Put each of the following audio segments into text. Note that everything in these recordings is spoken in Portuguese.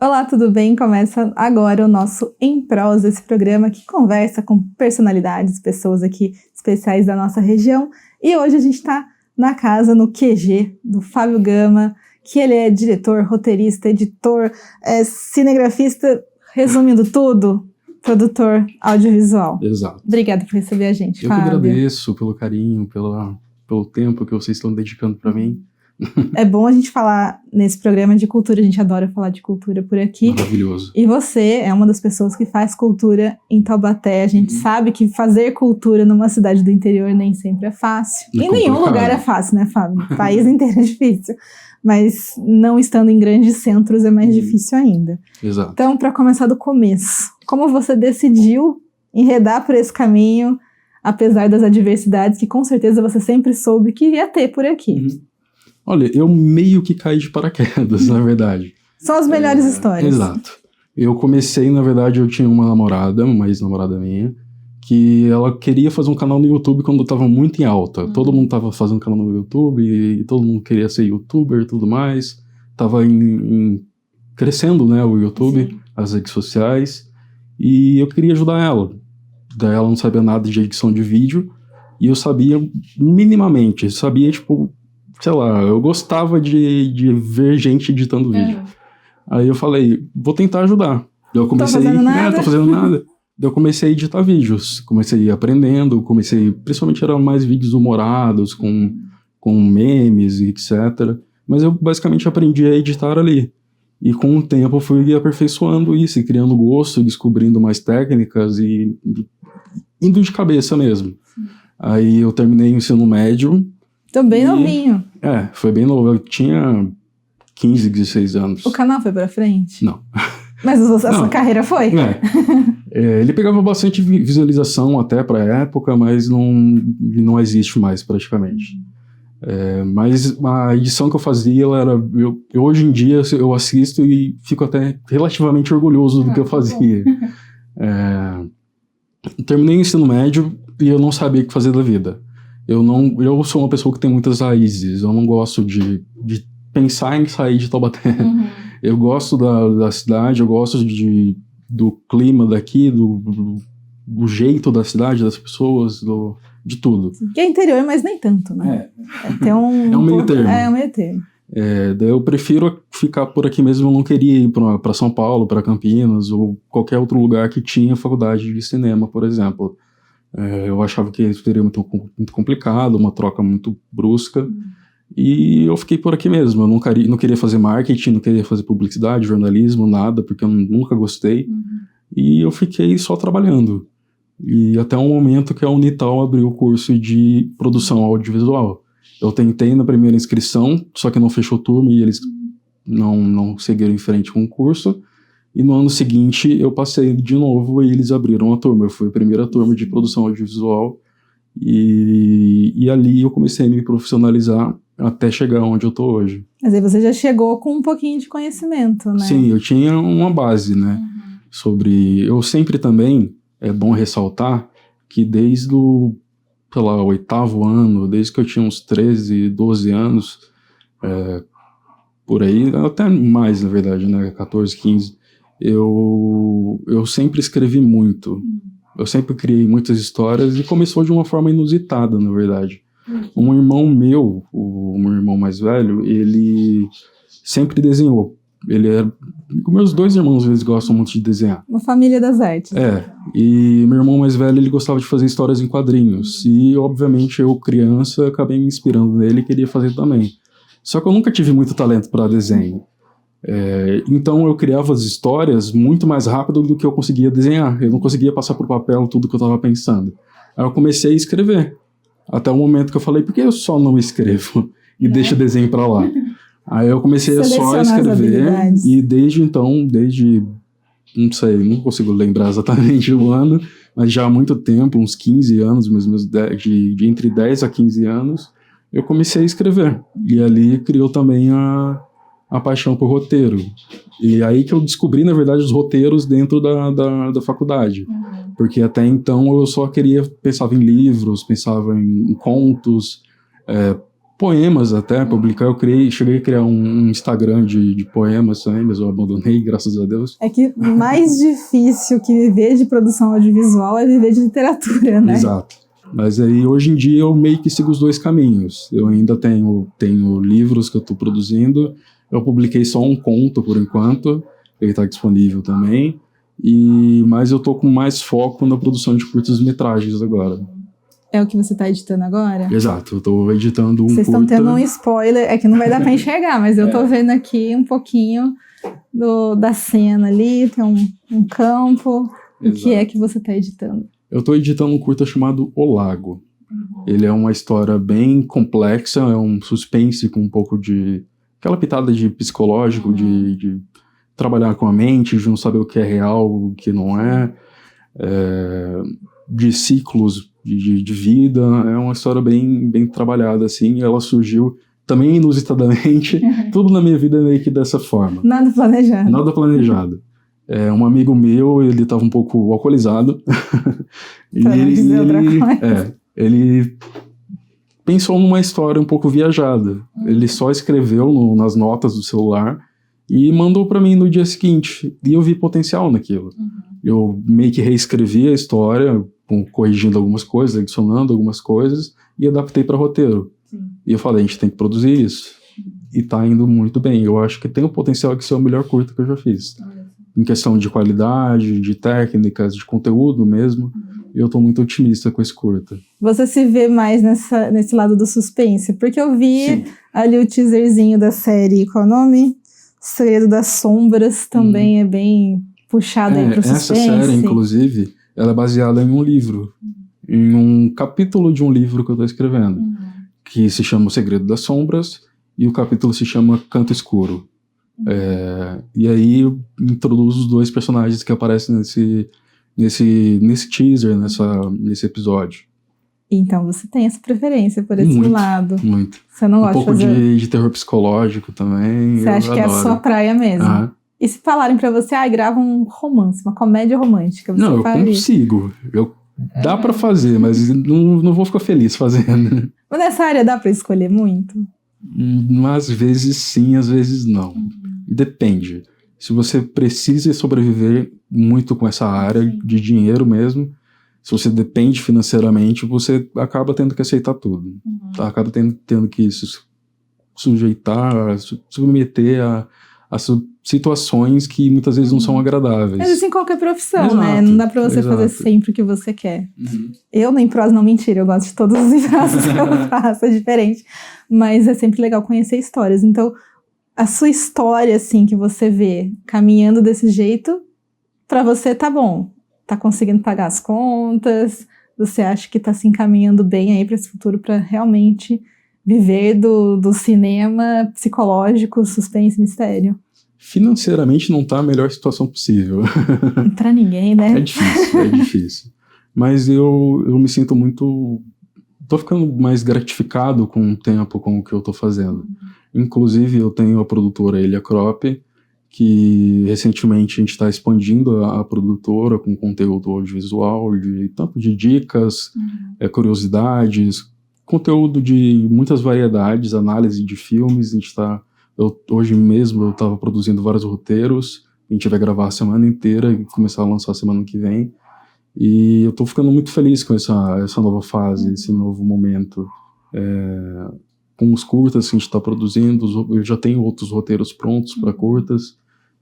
Olá, tudo bem? Começa agora o nosso Em Prosa, esse programa que conversa com personalidades, pessoas aqui especiais da nossa região. E hoje a gente está na casa, no QG do Fábio Gama, que ele é diretor, roteirista, editor, cinegrafista, resumindo tudo, produtor audiovisual. Exato. Obrigada por receber a gente, Eu Fábio. que agradeço pelo carinho, pelo tempo que vocês estão dedicando para mim. É bom a gente falar nesse programa de cultura, a gente adora falar de cultura por aqui. Maravilhoso. E você é uma das pessoas que faz cultura em Taubaté. A gente sabe que fazer cultura numa cidade do interior nem sempre é fácil. Em nenhum lugar é fácil, né, Fábio? O país inteiro é difícil. Mas não estando em grandes centros é mais difícil ainda. Exato. Então, para começar do começo, como você decidiu enredar por esse caminho, apesar das adversidades que com certeza você sempre soube que ia ter por aqui? Olha, eu meio que caí de paraquedas, na verdade. São as melhores histórias. Exato. Eu comecei, na verdade, eu tinha uma ex-namorada minha, que ela queria fazer um canal no YouTube quando eu tava muito em alta. Todo mundo tava fazendo canal no YouTube, e todo mundo queria ser youtuber e tudo mais. Tava crescendo, né, o YouTube, as redes sociais, e eu queria ajudar ela. Daí ela não sabia nada de edição de vídeo, e eu sabia minimamente, eu sabia, tipo, sei lá, eu gostava de ver gente editando vídeo. Aí eu falei, vou tentar ajudar. Daí eu comecei, tô fazendo nada. Daí eu comecei a editar vídeos, comecei a ir aprendendo, principalmente eram mais vídeos humorados, com memes e etc. Mas eu basicamente aprendi a editar ali. E com o tempo eu fui aperfeiçoando isso, e criando gosto, descobrindo mais técnicas e indo de cabeça mesmo. Aí eu terminei o ensino médio. Tô bem novinho. Foi bem novo. Eu tinha 15, 16 anos. O canal foi pra frente? Não. Mas a sua carreira foi? Ele pegava bastante visualização até pra época, mas não existe mais praticamente. Mas a edição que eu fazia, ela era... Eu hoje em dia eu assisto e fico até relativamente orgulhoso do que eu fazia. Terminei o ensino médio e eu não sabia o que fazer da vida. Eu sou uma pessoa que tem muitas raízes. Eu não gosto de pensar em sair de Taubaté. Eu gosto da cidade, eu gosto do clima daqui, do jeito da cidade, das pessoas, de tudo. Que é interior, mas nem tanto, né? É um meio termo. É um meio termo. Daí eu prefiro ficar por aqui mesmo. Eu não queria ir para São Paulo, para Campinas ou qualquer outro lugar que tinha faculdade de cinema, por exemplo. Eu achava que seria muito complicado, uma troca muito brusca, e eu fiquei por aqui mesmo. Eu não queria fazer marketing, não queria fazer publicidade, jornalismo, nada, porque eu nunca gostei, e eu fiquei só trabalhando. E até um momento que a Unital abriu o curso de produção audiovisual. Eu tentei na primeira inscrição, só que não fechou turma e eles não seguiram em frente com o curso. E no ano seguinte eu passei de novo e eles abriram a turma. Eu fui a primeira turma de produção audiovisual e ali eu comecei a me profissionalizar até chegar onde eu tô hoje. Mas aí você já chegou com um pouquinho de conhecimento, né? Sim, eu tinha uma base, né? Eu sempre também, é bom ressaltar que desde o, sei lá, 8º ano, desde que eu tinha uns 13, 12 anos, por aí, até mais na verdade, né? 14, 15, eu sempre escrevi muito. Eu sempre criei muitas histórias e começou de uma forma inusitada, na verdade. Um irmão meu, o meu irmão mais velho, ele sempre desenhou. Meus 2 irmãos, eles gostam muito de desenhar. Uma família das artes. E meu irmão mais velho, ele gostava de fazer histórias em quadrinhos. E, obviamente, eu, criança, acabei me inspirando nele e queria fazer também. Só que eu nunca tive muito talento para desenho. Então eu criava as histórias muito mais rápido do que eu conseguia desenhar. Eu não conseguia passar por papel tudo que eu estava pensando. Aí eu comecei a escrever. Até o momento que eu falei, por que eu só não escrevo e deixo o desenho para lá? Aí eu comecei a só escrever e desde então, não sei, não consigo lembrar exatamente o ano, mas já há muito tempo, uns 15 anos, mais ou menos de entre 10 a 15 anos, eu comecei a escrever. E ali criou também a paixão por roteiro. E aí que eu descobri, na verdade, os roteiros dentro da faculdade. Porque até então eu só pensava em livros, pensava em contos, poemas até, publicar. Cheguei a criar um Instagram de poemas também, mas eu abandonei, graças a Deus. É que mais difícil que viver de produção audiovisual é viver de literatura, né? Exato. Mas aí, hoje em dia, eu meio que sigo os dois caminhos. Eu ainda tenho livros que eu estou produzindo. Eu publiquei só um conto, por enquanto. Ele está disponível também. Mas eu estou com mais foco na produção de curtas-metragens agora. É o que você está editando agora? Exato, eu estou editando um Vocês estão curta. tendo um spoiler, é que não vai dar para enxergar, mas eu tô vendo aqui um pouquinho da cena ali, tem um campo. Exato. O que é que você está editando? Eu estou editando um curta chamado O Lago. Ele é uma história bem complexa, é um suspense com um pouco de... aquela pitada de psicológico, de trabalhar com a mente, de não saber o que é real, o que não é, de ciclos de vida. É uma história bem trabalhada, assim. Ela surgiu também inusitadamente. Tudo na minha vida é meio que dessa forma. Nada planejado. Nada planejado. Um amigo meu, ele estava um pouco alcoolizado. Ele pensou numa história um pouco viajada. Ele só escreveu nas notas do celular e mandou para mim no dia seguinte. E eu vi potencial naquilo. Eu meio que reescrevi a história, corrigindo algumas coisas, adicionando algumas coisas, e adaptei para roteiro. Sim. E eu falei, a gente tem que produzir isso. E tá indo muito bem. Eu acho que tem o potencial de ser o melhor curta que eu já fiz. Em questão de qualidade, de técnicas, de conteúdo mesmo. E eu tô muito otimista com esse curta. Você se vê mais nesse lado do suspense? Porque eu vi ali o teaserzinho da série, qual é o nome? Segredo das Sombras, também é bem puxado aí pro suspense. Essa série, inclusive, ela é baseada em um livro. Em um capítulo de um livro que eu tô escrevendo. Que se chama O Segredo das Sombras. E o capítulo se chama Canto Escuro. E aí eu introduzo os dois personagens que aparecem nesse teaser, nesse episódio. Então você tem essa preferência por esse lado. Muito. Você não gosta de fazer... Um pouco de terror psicológico também. Você acha que é a sua praia mesmo. E se falarem pra você, grava um romance, uma comédia romântica, você não, faria? Eu consigo. Dá pra fazer, mas não vou ficar feliz fazendo. Mas nessa área dá pra escolher muito? Às vezes sim, às vezes não. Depende. Se você precisa sobreviver muito com essa área de dinheiro mesmo, se você depende financeiramente, você acaba tendo que aceitar tudo. Acaba tendo que se sujeitar, submeter a situações que muitas vezes não são agradáveis. Mas isso em qualquer profissão, né? Não dá pra você fazer sempre o que você quer. Eu nem prosa, não, mentira, eu gosto de todos os improsos que eu faço, é diferente. Mas é sempre legal conhecer histórias. Então, a sua história, assim, que você vê caminhando desse jeito, pra você tá bom. Tá conseguindo pagar as contas, você acha que tá se encaminhando bem aí pra esse futuro, pra realmente viver do cinema psicológico, suspense, mistério. Financeiramente não tá a melhor situação possível. Pra ninguém, né? É difícil. Mas eu me sinto muito... Tô ficando mais gratificado com o tempo, com o que eu tô fazendo. Inclusive, eu tenho a produtora Ilha Crop, que recentemente a gente está expandindo a produtora com conteúdo audiovisual, tanto de dicas, curiosidades, conteúdo de muitas variedades, análise de filmes. Hoje mesmo eu estava produzindo vários roteiros, a gente vai gravar a semana inteira e começar a lançar a semana que vem. E eu estou ficando muito feliz com essa nova fase, esse novo momento. Com os curtas que a gente está produzindo, eu já tenho outros roteiros prontos para curtas.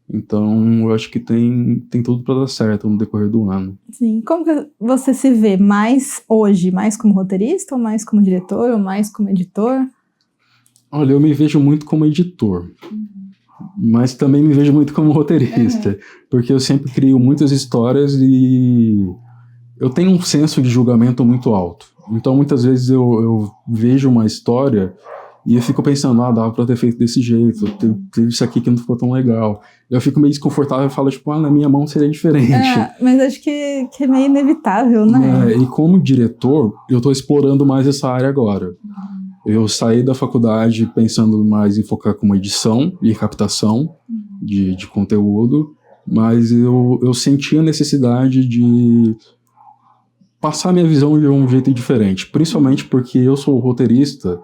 Então, eu acho que tem tudo para dar certo no decorrer do ano. Sim. Como que você se vê mais hoje? Mais como roteirista, ou mais como diretor, ou mais como editor? Olha, eu me vejo muito como editor. Mas também me vejo muito como roteirista. Porque eu sempre crio muitas histórias e eu tenho um senso de julgamento muito alto. Então, muitas vezes eu vejo uma história e eu fico pensando, dava pra ter feito desse jeito, teve isso aqui que não ficou tão legal. Eu fico meio desconfortável e falo, na minha mão seria diferente. Mas acho que é meio inevitável, né? E como diretor, eu tô explorando mais essa área agora. Eu saí da faculdade pensando mais em focar como edição e captação de conteúdo, mas eu senti a necessidade de passar minha visão de um jeito diferente, principalmente porque eu sou roteirista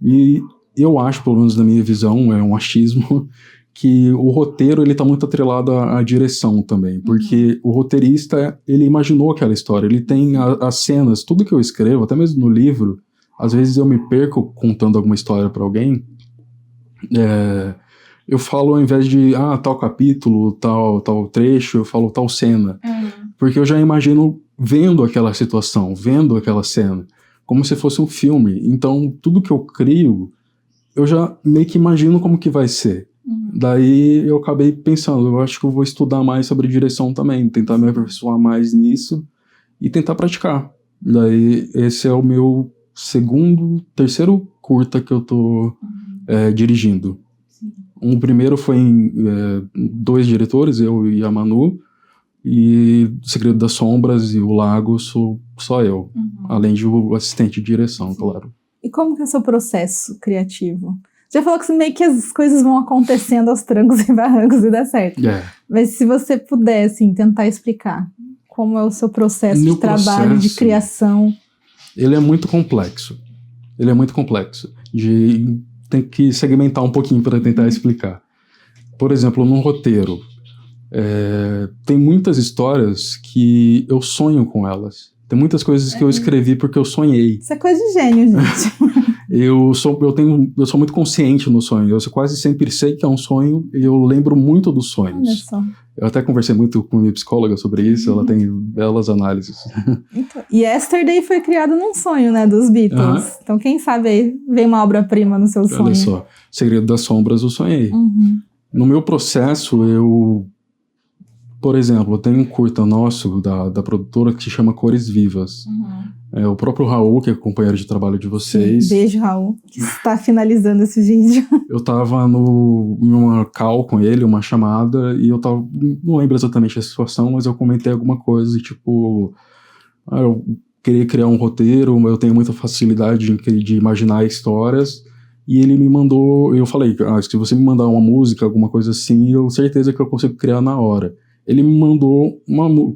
E eu acho, pelo menos na minha visão, é um achismo, que o roteiro ele tá muito atrelado à direção também, porque o roteirista, ele imaginou aquela história, ele tem as cenas, tudo que eu escrevo, até mesmo no livro, às vezes eu me perco contando alguma história para alguém, eu falo ao invés de, tal capítulo, tal trecho, eu falo tal cena, porque eu já imagino vendo aquela situação, vendo aquela cena, como se fosse um filme, então tudo que eu crio, eu já meio que imagino como que vai ser. Daí eu acabei pensando, eu acho que eu vou estudar mais sobre direção também, tentar me aperfeiçoar mais nisso e tentar praticar. Daí esse é o meu terceiro curta que eu tô dirigindo. O primeiro foi em 2 diretores, eu e a Manu, e O Segredo das Sombras e O Lago sou só eu, além de o assistente de direção, claro. E como que é o seu processo criativo? Já falou que meio que as coisas vão acontecendo aos trancos e barrancos e dá certo. Mas se você puder, assim, tentar explicar como é o seu processo de trabalho, de criação. Ele é muito complexo. Tem que segmentar um pouquinho para tentar explicar. Por exemplo, num roteiro, tem muitas histórias que eu sonho com elas. Tem muitas coisas que eu escrevi porque eu sonhei. Isso é coisa de gênio, gente. Eu sou muito consciente no sonho. Eu quase sempre sei que é um sonho e eu lembro muito dos sonhos. Olha só. Eu até conversei muito com minha psicóloga sobre isso. Ela tem belas análises. Então, e Yesterday foi criado num sonho, né, dos Beatles. Então quem sabe aí vem uma obra-prima no seu sonho. Olha só. Segredo das Sombras eu sonhei. No meu processo, por exemplo, eu tenho um curta nosso da produtora que se chama Cores Vivas. O próprio Raul, que é companheiro de trabalho de vocês. Sim, beijo, Raul, que está finalizando esse vídeo. Eu tava em uma call com ele, uma chamada, e eu tava, não lembro exatamente a situação, mas eu comentei alguma coisa, tipo, eu queria criar um roteiro, eu tenho muita facilidade de imaginar histórias, e ele me mandou, eu falei, se você me mandar uma música, alguma coisa assim, eu certeza que eu consigo criar na hora. Ele me mandou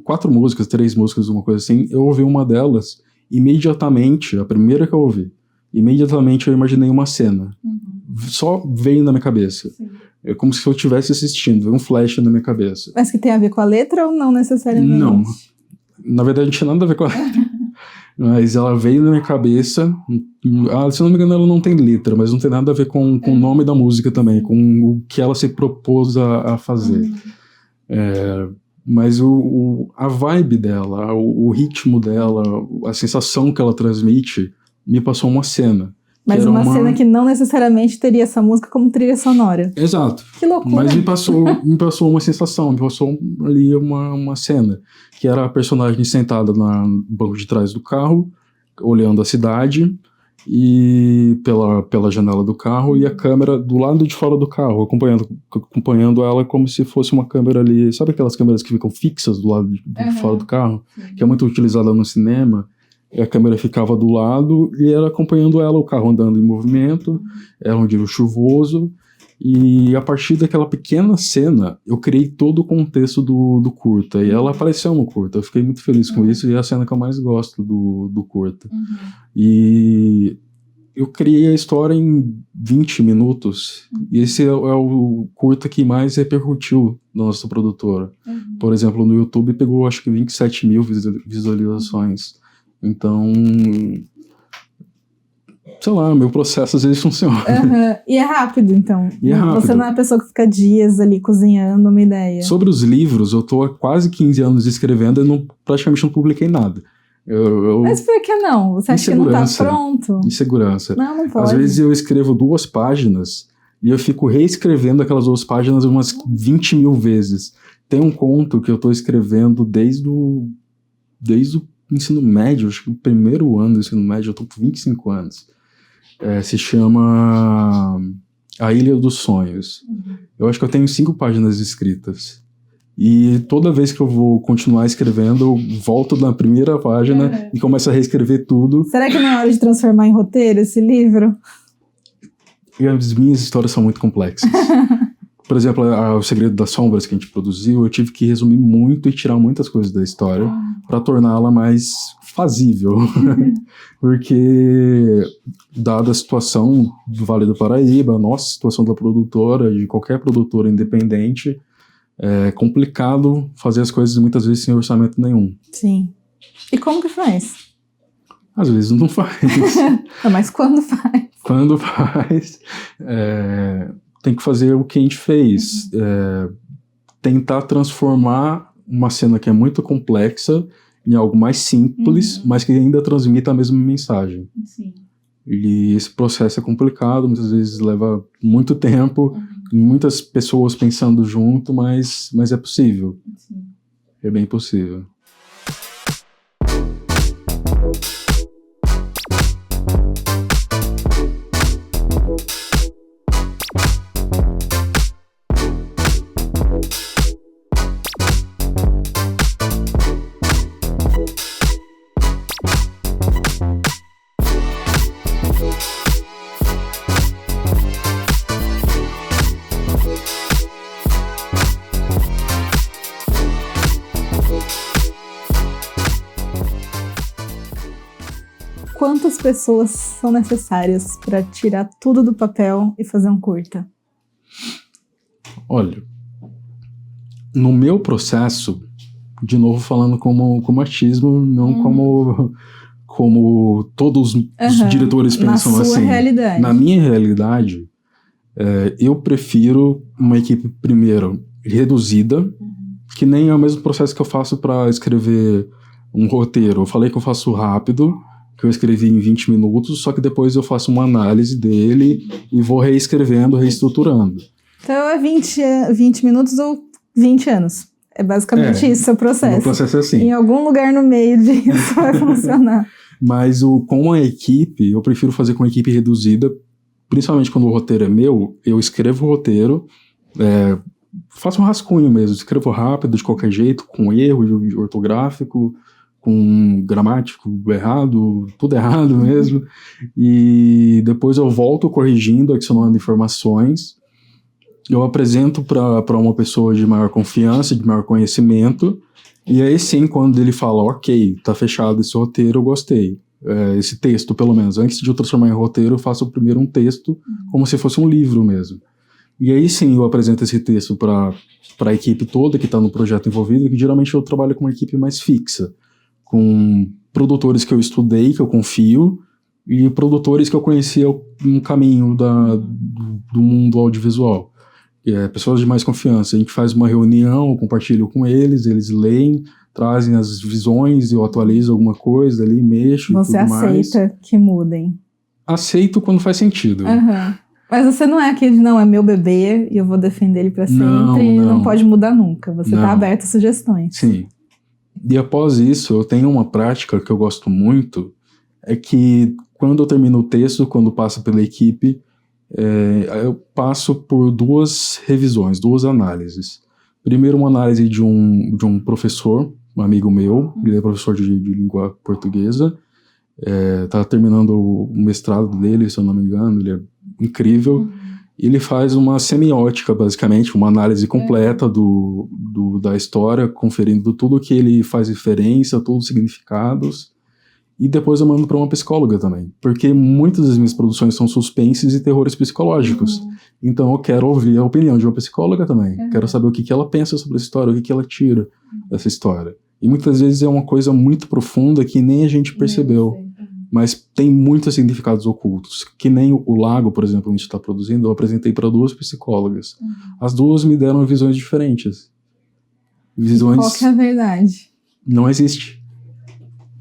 4 músicas, 3 músicas, uma coisa assim, eu ouvi uma delas, imediatamente, a primeira que eu ouvi, imediatamente eu imaginei uma cena. Só veio na minha cabeça. Sim. É como se eu estivesse assistindo, veio um flash na minha cabeça. Mas que tem a ver com a letra ou não necessariamente? Não. Na verdade, não tinha nada a ver com a letra. Mas ela veio na minha cabeça. Se não me engano, ela não tem letra, mas não tem nada a ver com o nome da música também, com o que ela se propôs a fazer. Mas a vibe dela, o ritmo dela, a sensação que ela transmite, me passou uma cena. Mas uma cena que não necessariamente teria essa música como trilha sonora. Exato. Que loucura. Mas me passou uma sensação, me passou ali uma cena, que era a personagem sentada no banco de trás do carro, olhando a cidade, e pela janela do carro, e a câmera do lado de fora do carro, acompanhando ela como se fosse uma câmera ali, sabe aquelas câmeras que ficam fixas do lado de fora do carro, que é muito utilizada no cinema, e a câmera ficava do lado, e ela acompanhando ela, o carro andando em movimento, era um dia chuvoso, e a partir daquela pequena cena, eu criei todo o contexto do curta, e ela apareceu no curta, eu fiquei muito feliz com isso, e é a cena que eu mais gosto do curta. E eu criei a história em 20 minutos, e esse é o curta que mais repercutiu na nossa produtora. Por exemplo, no YouTube pegou acho que 27 mil visualizações. Então, sei lá, meu processo às vezes funciona. E é rápido, então. E é rápido. Você não é a pessoa que fica dias ali cozinhando uma ideia. Sobre os livros, eu tô há quase 15 anos escrevendo e praticamente não publiquei nada. Mas por que não? Você acha que não tá pronto? Insegurança. Não pode. Às vezes eu escrevo 2 páginas e eu fico reescrevendo aquelas 2 páginas umas 20 mil vezes. Tem um conto que eu tô escrevendo desde o ensino médio, acho que o primeiro ano do ensino médio, eu tô com 25 anos. Se chama A Ilha dos Sonhos. Eu acho que eu tenho 5 páginas escritas. E toda vez que eu vou continuar escrevendo, eu volto na primeira página e começo a reescrever tudo. Será que não é hora de transformar em roteiro esse livro? E as minhas histórias são muito complexas. Por exemplo, O Segredo das Sombras que a gente produziu, eu tive que resumir muito e tirar muitas coisas da história para torná-la mais fazível. Porque, dada a situação do Vale do Paraíba, a nossa situação da produtora, de qualquer produtora independente, é complicado fazer as coisas muitas vezes sem orçamento nenhum. Sim. E como que faz? Às vezes não faz. Não, mas quando faz? Quando faz, tem que fazer o que a gente fez. Tentar transformar uma cena que é muito complexa em algo mais simples, mas que ainda transmita a mesma mensagem. Sim. E esse processo é complicado, muitas vezes leva muito tempo, muitas pessoas pensando junto, mas é possível. Sim. É bem possível. Quantas pessoas são necessárias para tirar tudo do papel e fazer um curta? Olha, no meu processo, de novo falando como artismo, não como todos os diretores pensam na sua assim. Realidade. Na minha realidade, eu prefiro uma equipe, primeiro, reduzida, que nem é o mesmo processo que eu faço para escrever um roteiro. Eu falei que eu faço rápido, que eu escrevi em 20 minutos, só que depois eu faço uma análise dele e vou reescrevendo, reestruturando. Então é 20 minutos ou 20 anos. É basicamente isso, seu processo. O processo é assim. Em algum lugar no meio disso vai funcionar. Mas com a equipe, eu prefiro fazer com a equipe reduzida, principalmente quando o roteiro é meu, eu escrevo o roteiro, faço um rascunho mesmo, escrevo rápido, de qualquer jeito, com erro ortográfico, com gramático errado, tudo errado mesmo, e depois eu volto corrigindo, adicionando informações, eu apresento para uma pessoa de maior confiança, de maior conhecimento, e aí sim, quando ele fala, ok, tá fechado esse roteiro, eu gostei, esse texto pelo menos, antes de eu transformar em roteiro, eu faço primeiro um texto, como se fosse um livro mesmo, e aí sim eu apresento esse texto para a equipe toda que está no projeto envolvido, que geralmente eu trabalho com uma equipe mais fixa, com produtores que eu estudei, que eu confio, e produtores que eu conhecia no caminho do mundo audiovisual. Pessoas de mais confiança. A gente faz uma reunião, eu compartilho com eles, eles leem, trazem as visões, eu atualizo alguma coisa ali, mexo Você e tudo mais. aceita que mudem? Aceito quando faz sentido. Mas você não é aquele de, não, é meu bebê e eu vou defender ele pra sempre e não pode mudar nunca. Você tá aberto a sugestões. Sim. E após isso, eu tenho uma prática que eu gosto muito, é que quando eu termino o texto, quando passa pela equipe, eu passo por 2 revisões, 2 análises. Primeiro, uma análise de um professor, um amigo meu, ele é professor de língua portuguesa, tá terminando o mestrado dele, se eu não me engano, ele é incrível. Ele faz uma semiótica, basicamente, uma análise completa da história, conferindo tudo que ele faz referência, todos os significados. E depois eu mando para uma psicóloga também. Porque muitas das minhas produções são suspenses e terrores psicológicos. Então eu quero ouvir a opinião de uma psicóloga também. Quero saber o que ela pensa sobre a história, o que ela tira dessa história. E muitas vezes é uma coisa muito profunda que nem a gente percebeu. Mas tem muitos significados ocultos, que nem o Lago, por exemplo, que a gente está produzindo, eu apresentei para 2 psicólogas. As 2 me deram visões diferentes. Qual que é a verdade? Não existe.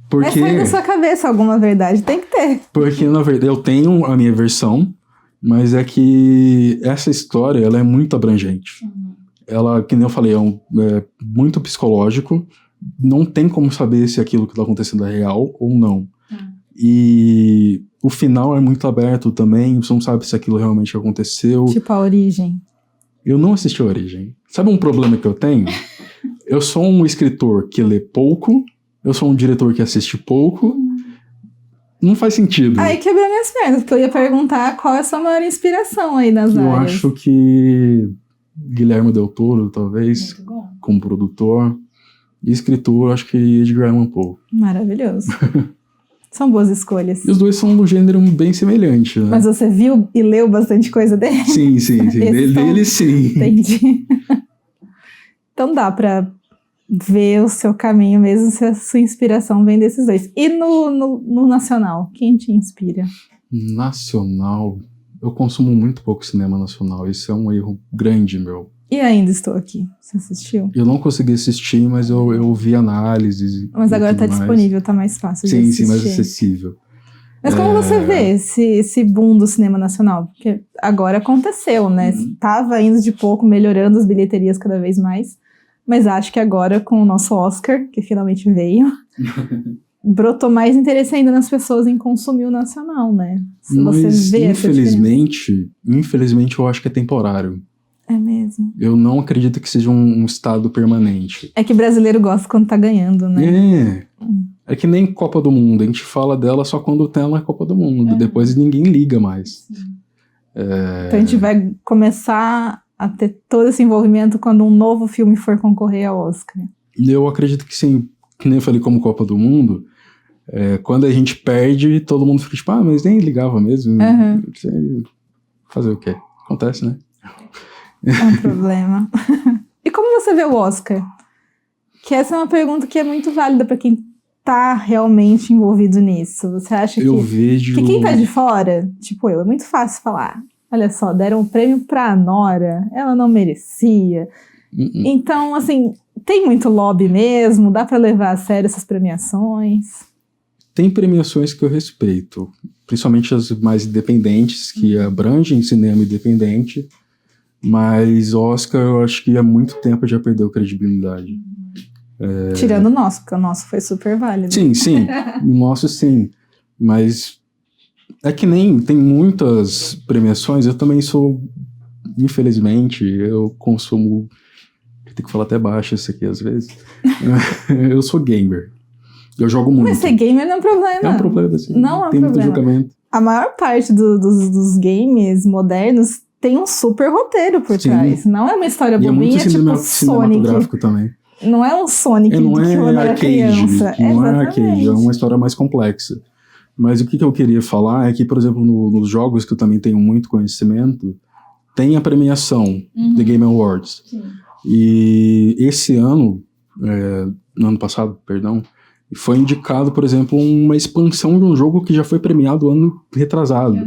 Porque, sai da sua cabeça alguma verdade, tem que ter. Porque, na verdade, eu tenho a minha versão, mas é que essa história, ela é muito abrangente. Ela, que nem eu falei, é muito psicológico, não tem como saber se aquilo que está acontecendo é real ou não. E o final é muito aberto também, você não sabe se aquilo realmente aconteceu. Tipo a Origem. Eu não assisti a Origem. Sabe um problema que eu tenho? Eu sou um escritor que lê pouco, eu sou um diretor que assiste pouco. Não faz sentido. Aí quebrou minhas pernas, porque eu ia perguntar qual é a sua maior inspiração aí nas áreas. Eu acho que Guilherme Del Toro, talvez, como produtor. E escritor, acho que Edgar Allan Poe. Maravilhoso. São boas escolhas. E os dois são do gênero bem semelhante, né? Mas você viu e leu bastante coisa dele? Sim. Dele, sim. Entendi. Então dá pra ver o seu caminho mesmo se a sua inspiração vem desses dois. E no nacional, quem te inspira? Nacional, eu consumo muito pouco cinema nacional. Isso é um erro grande, meu. E Ainda Estou Aqui, você assistiu? Eu não consegui assistir, mas eu vi análises. Mas agora tá disponível, tá mais fácil de assistir. Sim, mais acessível. Mas como você vê esse boom do cinema nacional? Porque agora aconteceu, né? Tava indo de pouco, melhorando as bilheterias cada vez mais. Mas acho que agora, com o nosso Oscar, que finalmente veio, brotou mais interesse ainda nas pessoas em consumir o nacional, né? Se você vê infelizmente, eu acho que é temporário. É mesmo. Eu não acredito que seja um estado permanente. É que brasileiro gosta quando tá ganhando, né? É que nem Copa do Mundo. A gente fala dela só quando tem na Copa do Mundo. Depois ninguém liga mais. Então a gente vai começar a ter todo esse envolvimento quando um novo filme for concorrer ao Oscar. Eu acredito que sim. Que nem eu falei como Copa do Mundo. Quando a gente perde, todo mundo fica tipo, mas nem ligava mesmo. Fazer o quê? Acontece, né? É um problema. E como você vê o Oscar? Que essa é uma pergunta que é muito válida para quem tá realmente envolvido nisso. Você acha que quem tá de fora, tipo é muito fácil falar. Olha só, deram o prêmio pra Nora, ela não merecia. Então, assim, tem muito lobby mesmo? Dá pra levar a sério essas premiações? Tem premiações que eu respeito, principalmente as mais independentes, que abrangem cinema independente. Mas Oscar, eu acho que há muito tempo já perdeu credibilidade. Tirando o nosso, porque o nosso foi super válido. Sim. O nosso, sim. Mas é que nem tem muitas premiações. Eu também sou, infelizmente, eu consumo... Tem que falar até baixo isso aqui às vezes. Eu sou gamer. Eu jogo muito. Mas ser gamer não é um problema. É um problema, assim. Não é um tem problema. Muito julgamento. A maior parte dos games modernos tem um super roteiro por trás. Não é uma história bobinha, tipo cinematográfico também. Não é um Sonic não que quando era criança. Não é arcade, é uma história mais complexa. Mas o que eu queria falar é que, por exemplo, nos jogos que eu também tenho muito conhecimento, tem a premiação The Game Awards. Sim. E esse ano, no ano passado, perdão, foi indicado, por exemplo, uma expansão de um jogo que já foi premiado ano retrasado.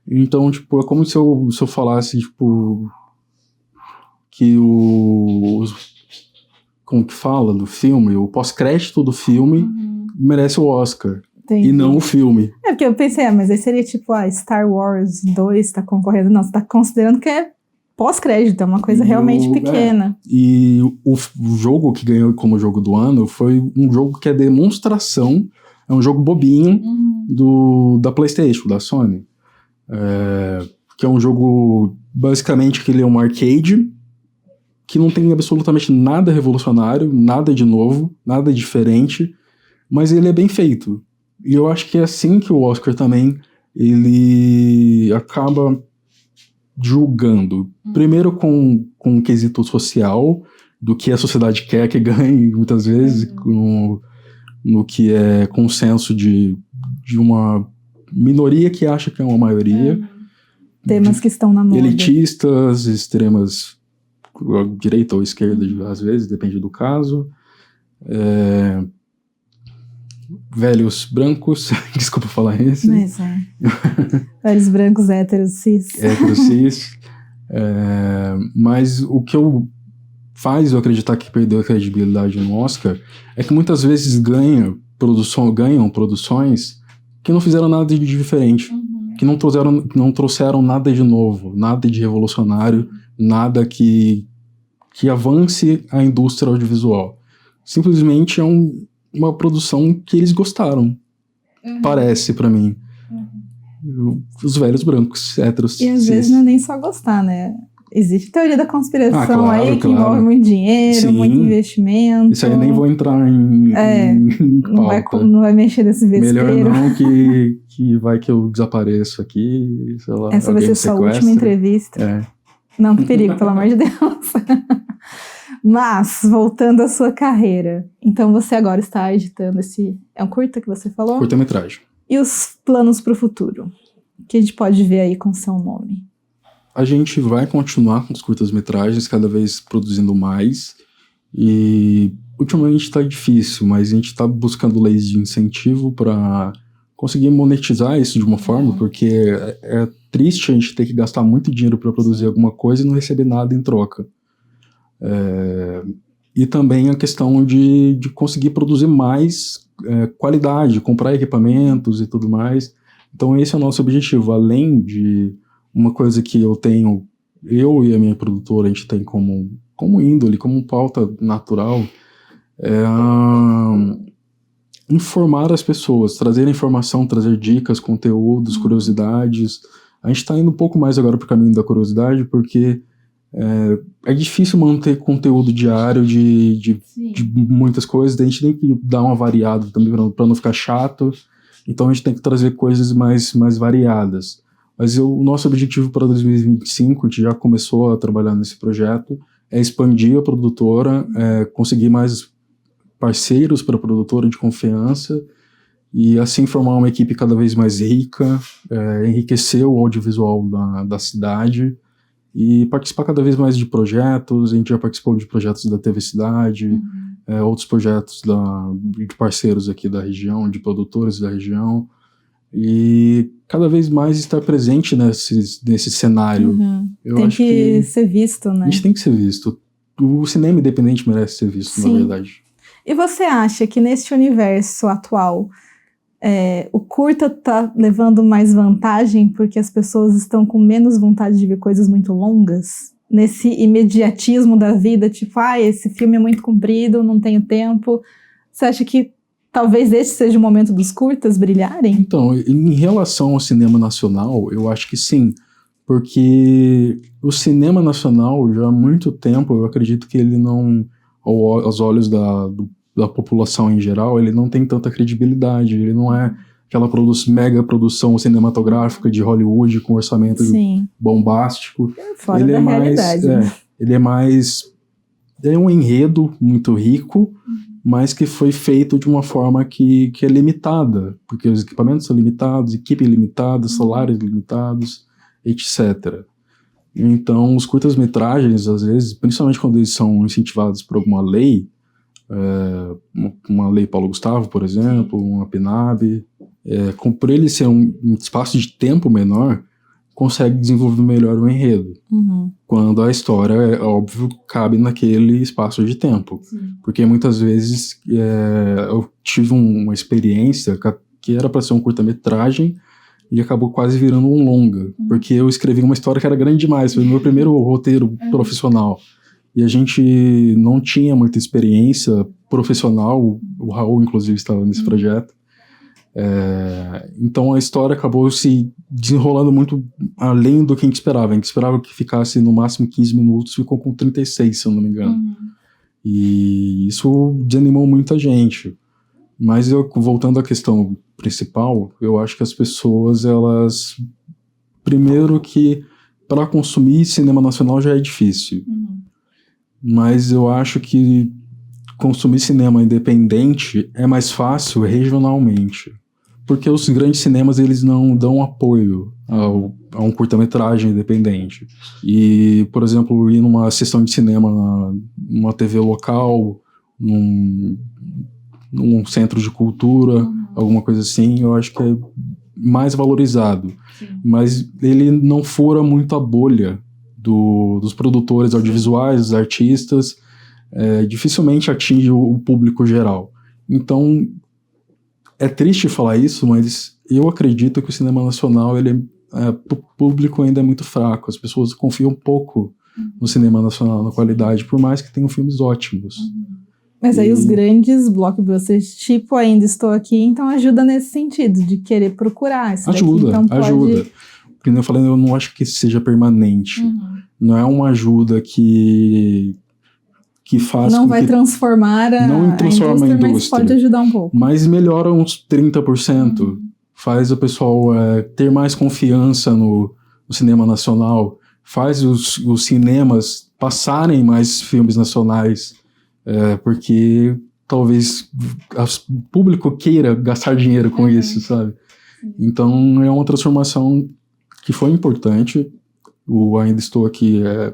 Então, tipo, é como se eu falasse, tipo, que como que fala do filme, o pós-crédito do filme merece o Oscar. Entendi. E não o filme. É porque eu pensei, mas aí seria tipo, Star Wars 2 tá concorrendo. Não, você tá considerando que é pós-crédito, é uma coisa realmente pequena. E o jogo que ganhou como jogo do ano foi um jogo que é demonstração, é um jogo bobinho da PlayStation, da Sony. Que é um jogo, basicamente, que ele é um arcade, que não tem absolutamente nada revolucionário, nada de novo, nada diferente, mas ele é bem feito. E eu acho que é assim que o Oscar também, ele acaba julgando. Primeiro com um quesito social, do que a sociedade quer que ganhe, muitas vezes, no que é consenso de uma minoria que acha que é uma maioria. Temas que estão na moda. Elitistas, extremas, direita ou esquerda, às vezes, depende do caso. Velhos brancos, desculpa falar isso. Mas velhos brancos, héteros, cis. Héteros, cis. Mas o que faz eu acreditar que perdeu a credibilidade no Oscar é que muitas vezes ganham produções que não fizeram nada de diferente, que não trouxeram nada de novo, nada de revolucionário, nada que avance a indústria audiovisual. Simplesmente é uma produção que eles gostaram, parece pra mim. Os velhos brancos, héteros. E às vezes não é nem só gostar, né? Existe teoria da conspiração claro. Que envolve muito dinheiro, muito investimento. Isso aí eu nem vou entrar em pauta. Não vai mexer nesse vespeiro. Melhor não, que vai que eu desapareço aqui, sei lá. Essa vai ser sua última entrevista. Não, que perigo, pelo amor de Deus. Mas, voltando à sua carreira, então você agora está editando esse... É um curta que você falou? Curta-metragem. E os planos para o futuro? O que a gente pode ver aí com seu nome? A gente vai continuar com os curtas-metragens, cada vez produzindo mais. E ultimamente está difícil, mas a gente está buscando leis de incentivo para conseguir monetizar isso de uma forma, porque é triste a gente ter que gastar muito dinheiro para produzir alguma coisa e não receber nada em troca. E também a questão de conseguir produzir mais qualidade, comprar equipamentos e tudo mais. Então esse é o nosso objetivo, além de uma coisa que eu e a minha produtora, a gente tem como índole, como pauta natural, informar as pessoas, trazer informação, trazer dicas, conteúdos, curiosidades. A gente está indo um pouco mais agora para o caminho da curiosidade, porque é difícil manter conteúdo diário de muitas coisas, daí a gente tem que dar uma variada também para não ficar chato, então a gente tem que trazer coisas mais variadas. Mas o nosso objetivo para 2025, a gente já começou a trabalhar nesse projeto, é expandir a produtora, conseguir mais parceiros para a produtora de confiança e assim formar uma equipe cada vez mais rica, enriquecer o audiovisual da cidade e participar cada vez mais de projetos. A gente já participou de projetos da TV Cidade, outros projetos de parceiros aqui da região, de produtores da região, e cada vez mais estar presente nesse cenário. Tem que ser visto, né? A gente tem que ser visto. O cinema independente merece ser visto, na verdade. E você acha que neste universo atual, o curta tá levando mais vantagem porque as pessoas estão com menos vontade de ver coisas muito longas? Nesse imediatismo da vida, tipo, esse filme é muito comprido, não tenho tempo. Você acha que talvez esse seja o momento dos curtas brilharem? Então, em relação ao cinema nacional, eu acho que sim. Porque o cinema nacional, já há muito tempo, eu acredito que ele não, aos olhos da população em geral, ele não tem tanta credibilidade. Ele não é aquela mega produção cinematográfica de Hollywood com orçamento bombástico. Fora da realidade. Ele é um enredo muito rico, mas que foi feito de uma forma que é limitada, porque os equipamentos são limitados, equipe limitada, salários limitados, etc. Então, os curtas-metragens, às vezes, principalmente quando eles são incentivados por alguma lei, uma lei Paulo Gustavo, por exemplo, uma PNAB, por ele ser um espaço de tempo menor, consegue desenvolver melhor o enredo. Quando a história, óbvio, cabe naquele espaço de tempo. Porque muitas vezes eu tive uma experiência que era para ser um curta-metragem e acabou quase virando um longa. Porque eu escrevi uma história que era grande demais, foi o meu primeiro roteiro profissional. E a gente não tinha muita experiência profissional, o Raul, inclusive, estava nesse projeto. Então a história acabou se desenrolando muito além do que a gente esperava. A gente esperava que ficasse no máximo 15 minutos, ficou com 36, se eu não me engano. E isso desanimou muita gente. Mas voltando à questão principal, eu acho que as pessoas, elas... Primeiro que para consumir cinema nacional já é difícil. Mas eu acho que consumir cinema independente é mais fácil regionalmente. Porque os grandes cinemas, eles não dão apoio a um curta-metragem independente. E, por exemplo, ir numa sessão de cinema numa TV local, num centro de cultura, alguma coisa assim, eu acho que é mais valorizado. Mas ele não fura muito a bolha dos produtores audiovisuais, dos artistas, dificilmente atinge o público geral. Então, é triste falar isso, mas eu acredito que o cinema nacional, o público ainda é muito fraco. As pessoas confiam pouco no cinema nacional, na qualidade, por mais que tenham filmes ótimos. Mas aí os grandes blockbusters, tipo Ainda Estou Aqui, então ajuda nesse sentido, de querer procurar. Ajuda. Como eu falei, eu não acho que seja permanente. Não é uma ajuda que faz... Não vai transformar a indústria, mas pode ajudar um pouco. Mas melhora uns 30%. Faz o pessoal ter mais confiança no cinema nacional. faz os cinemas passarem mais filmes nacionais, porque talvez o público queira gastar dinheiro com isso, sabe? Então é uma transformação que foi importante. O Ainda Estou Aqui é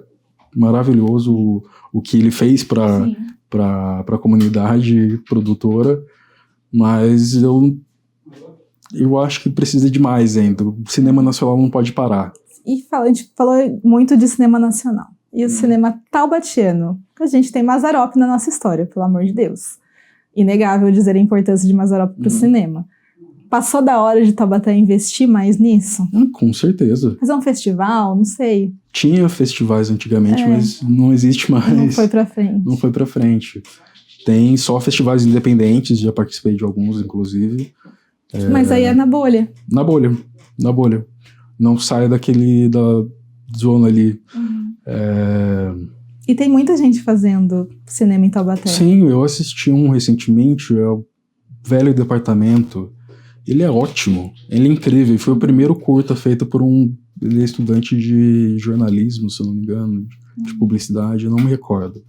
maravilhoso o que ele fez para a comunidade produtora, mas eu acho que precisa de mais ainda. O cinema nacional não pode parar. E a gente falou muito de cinema nacional. E o cinema taubatiano, que a gente tem Mazzaropi na nossa história, pelo amor de Deus. Inegável dizer a importância de Mazzaropi para o cinema. Passou da hora de Taubaté investir mais nisso? Com certeza. Fazer um festival, não sei. Tinha festivais antigamente, mas não existe mais. Não foi pra frente. Não foi pra frente. Tem só festivais independentes, já participei de alguns, inclusive. Mas aí é na bolha. Na bolha. Não sai da zona ali. E tem muita gente fazendo cinema em Taubaté. Sim, eu assisti um recentemente, é o Velho Departamento. Ele é ótimo, ele é incrível. Foi o primeiro curta feito por ele é estudante de jornalismo, se eu não me engano, de publicidade, eu não me recordo.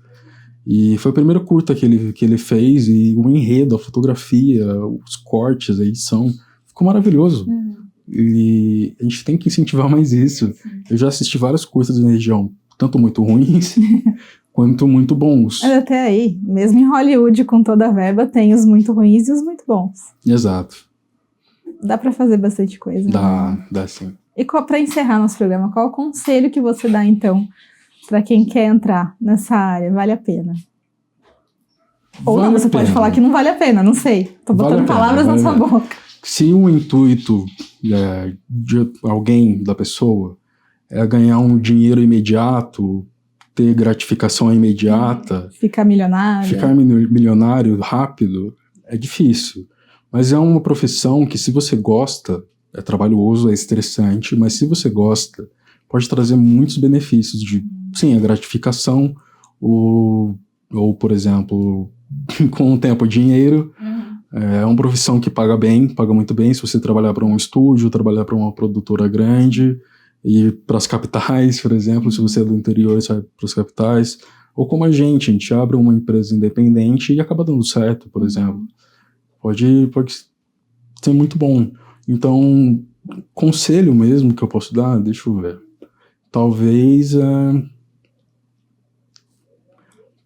E foi o primeiro curta que ele fez, e o enredo, a fotografia, os cortes, a edição, ficou maravilhoso. E a gente tem que incentivar mais isso. Eu já assisti vários curtas na região, tanto muito ruins, quanto muito bons. Mas até aí, mesmo em Hollywood, com toda a verba, tem os muito ruins e os muito bons. Exato. Dá pra fazer bastante coisa. Dá sim. E pra encerrar nosso programa, qual o conselho que você dá, então, pra quem quer entrar nessa área? Vale a pena? Ou não, você pode falar que não vale a pena, não sei. Tô botando palavras na sua boca. Se o intuito de alguém, da pessoa, é ganhar um dinheiro imediato, ter gratificação imediata... Ficar milionário rápido, é difícil. Mas é uma profissão que, se você gosta, é trabalhoso, é estressante, mas se você gosta, pode trazer muitos benefícios sim, a gratificação, ou por exemplo, com o tempo, dinheiro. É uma profissão que paga muito bem, se você trabalhar para um estúdio, trabalhar para uma produtora grande, e para as capitais, por exemplo, se você é do interior, você vai para as capitais, ou como a gente abre uma empresa independente e acaba dando certo, por exemplo. Pode ser muito bom. Então, conselho mesmo que eu posso dar, deixa eu ver. Talvez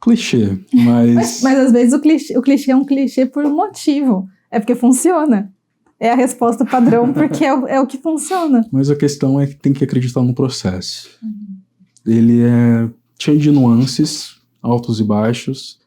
clichê, mas... mas às vezes o clichê é um clichê por um motivo. É porque funciona. É a resposta padrão porque é o que funciona. Mas a questão é que tem que acreditar no processo. Ele é cheio de nuances, altos e baixos,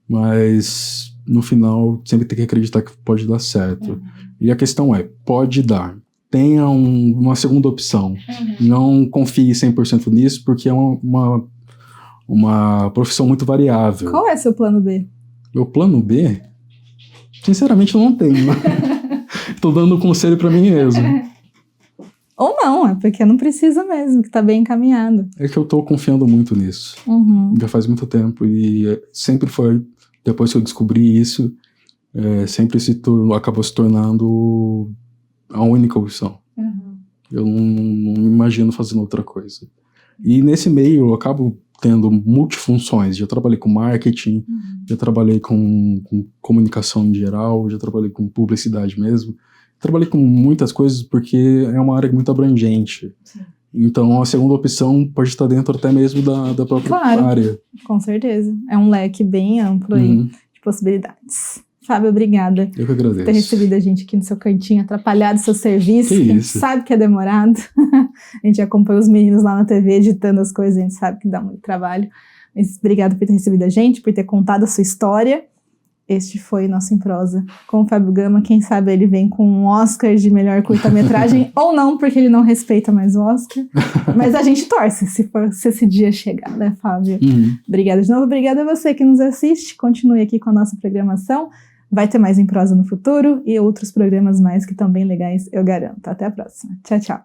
mas... no final, sempre tem que acreditar que pode dar certo. E a questão pode dar. Tenha uma segunda opção. Não confie 100% nisso, porque é uma profissão muito variável. Qual é seu plano B? Meu plano B? Sinceramente, eu não tenho. Tô dando um conselho pra mim mesmo. Ou não, é porque não precisa mesmo, que tá bem encaminhado. É que eu tô confiando muito nisso. Já faz muito tempo, e sempre foi... Depois que eu descobri isso, sempre acabou se tornando a única opção. Eu não me imagino fazendo outra coisa. E nesse meio eu acabo tendo multifunções. Já trabalhei com marketing, já trabalhei com comunicação em geral, já trabalhei com publicidade mesmo. Trabalhei com muitas coisas porque é uma área muito abrangente. Então a segunda opção pode estar dentro até mesmo da própria área. Com certeza. É um leque bem amplo aí de possibilidades. Fábio, obrigada. Eu que agradeço. Por ter recebido a gente aqui no seu cantinho, atrapalhado o seu serviço. Que a gente isso? sabe que é demorado. A gente acompanha os meninos lá na TV editando as coisas, a gente sabe que dá muito trabalho. Mas obrigado por ter recebido a gente, por ter contado a sua história. Este foi o nosso Em Prosa com o Fábio Gama. Quem sabe ele vem com um Oscar de melhor curta-metragem, ou não, porque ele não respeita mais o Oscar. Mas a gente torce se esse dia chegar, né, Fábio? Obrigada de novo. Obrigada a você que nos assiste. Continue aqui com a nossa programação. Vai ter mais Em Prosa no futuro e outros programas mais que estão bem legais, eu garanto. Até a próxima. Tchau, tchau.